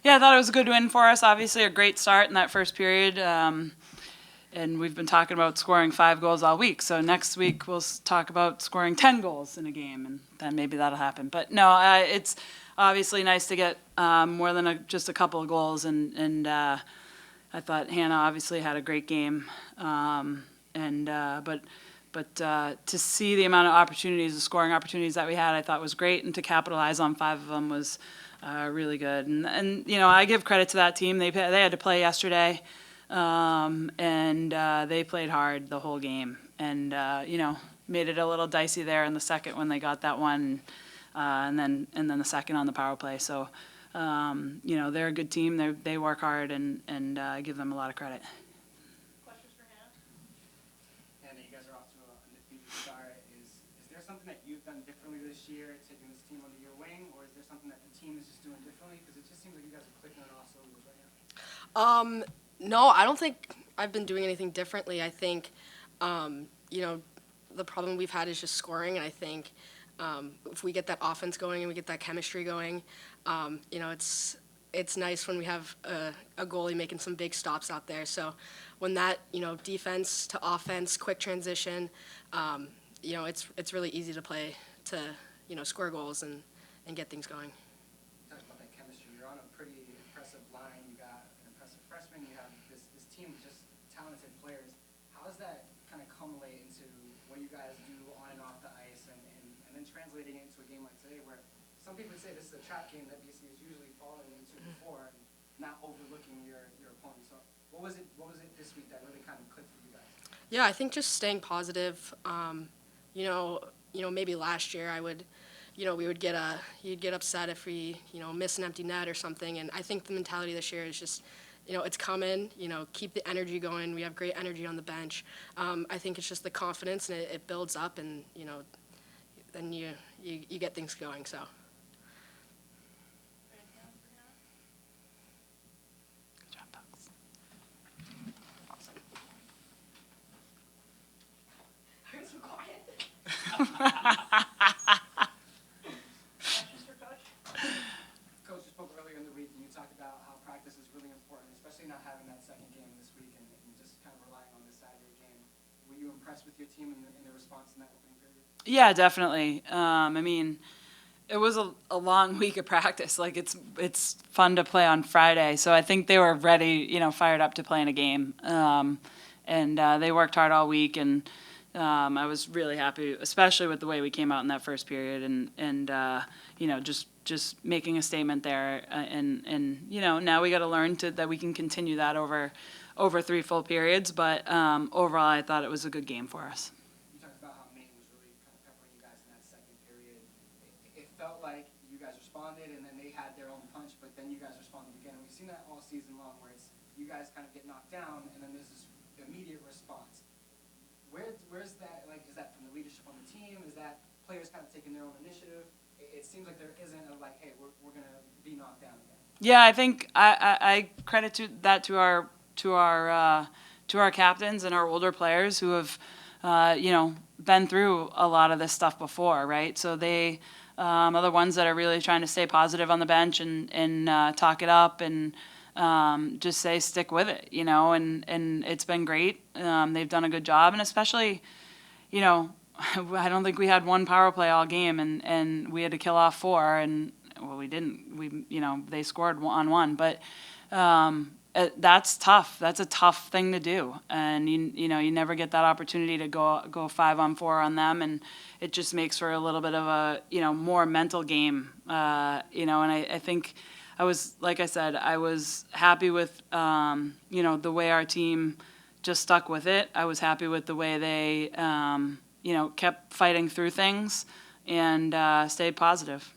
Yeah, I thought it was a good win for us. Obviously, a great start in that first period. And we've been talking about scoring 5 goals all week. So next week we'll talk about scoring 10 goals in a game, and then maybe that'll happen. But no, it's obviously nice to get more than just a couple of goals. And I thought Hannah obviously had a great game. But to see the amount of opportunities, the scoring opportunities that we had, I thought was great, and to capitalize on 5 of them was really good. And I give credit to that team. They had to play yesterday, and they played hard the whole game, and made it a little dicey there in the second when they got that one, and then the second on the power play. So they're a good team. They work hard, and I give them a lot of credit. Questions for Hannah? Hannah, you guys are off to an undefeated start. Is there something that you've done differently this year, taking this team under your wing, or is there something that the team is just doing differently? Because it just seems like you guys are clicking on all cylinders right now. No, I don't think I've been doing anything differently. I think, the problem we've had is just scoring, and I think if we get that offense going and we get that chemistry going, it's nice when we have a goalie making some big stops out there. So when that, defense to offense, quick transition, it's really easy to play to, score goals and get things going. Talk about that chemistry. You're on a pretty impressive line. You got an impressive freshman. You have this team of just talented players. How does that kind of culminate into what you guys do on and off the ice, and then translating it into a game like today, where some people say this is a trap game that BC is usually falling into before, and not overlooking your opponent. So what was it this week that really kind of clicked for you guys? Yeah, I think just staying positive. Maybe last year you'd get upset if we, miss an empty net or something. And I think the mentality this year is just, it's coming. Keep the energy going. We have great energy on the bench. I think it's just the confidence, and it builds up, and then you get things going. So. Good job, Bucks. Are you so quiet? Questions for Coach? Coach, you spoke earlier in the week, and you talked about how practice is really important, especially not having that second game this week and just kind of relying on this Saturday game. Were you impressed with your team in the response in that opening period? Yeah, definitely. It was a long week of practice. Like it's fun to play on Friday, so I think they were ready, fired up to play in a game. And they worked hard all week, and I was really happy, especially with the way we came out in that first period, and just making a statement there. And now we got to learn that we can continue that over 3 full periods. But overall, I thought it was a good game for us. You talked about how Maine was really kind of peppering you guys in that second period. It felt like you guys responded, and then they had their own punch, but then you guys responded again. And we've seen that all season long, where it's you guys kind of get knocked down, and then there's this immediate response. Where's that? Like, is that from the leadership on the team? Is that players kind of taking their own initiative? It seems like there isn't a hey, we're gonna be knocked down again. Yeah, I think I credit to our captains and our older players who have been through a lot of this stuff before, right? So they are the ones that are really trying to stay positive on the bench and talk it up and just say stick with it, and it's been great. They've done a good job, and especially, I don't think we had one power play all game, and we had to kill off 4, and well, we didn't. They scored on 1, but that's tough. That's a tough thing to do, and you never get that opportunity to go 5-on-4 on them, and it just makes for a little bit of a more mental game, and I think. Like I said, I was happy with, the way our team just stuck with it. I was happy with the way they, kept fighting through things and stayed positive.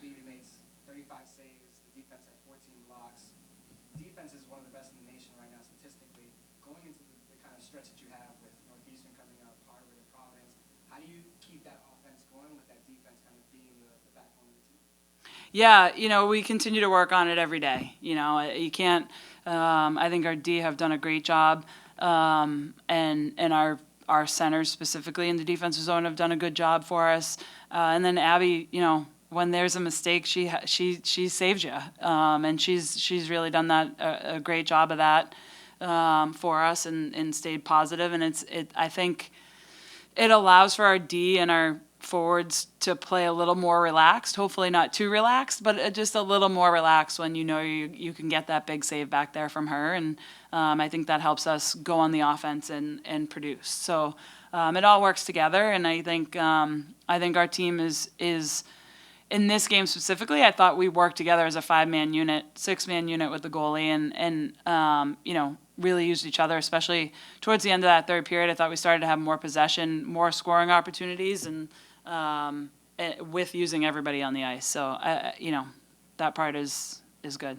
Levy makes 35 saves. The defense had 14 blocks. Defense is one of the best in the nation right now statistically. Going into the kind of stretch that you have with Northeastern coming up, Harvard and Providence, how do you keep that offense going with that defense kind of being the backbone of the team? Yeah, we continue to work on it every day. You can't. I think our D have done a great job, and our centers specifically in the defensive zone have done a good job for us. And then Abby, when there's a mistake, she saves you, and she's really done that a great job of that for us, and stayed positive. And I think it allows for our D and our forwards to play a little more relaxed. Hopefully not too relaxed, but just a little more relaxed when you can get that big save back there from her. And I think that helps us go on the offense and produce. So it all works together, and I think our team is in this game specifically. I thought we worked together as a 5-man unit, 6-man unit with the goalie, and really used each other, especially towards the end of that third period. I thought we started to have more possession, more scoring opportunities, and with using everybody on the ice. So that part is good.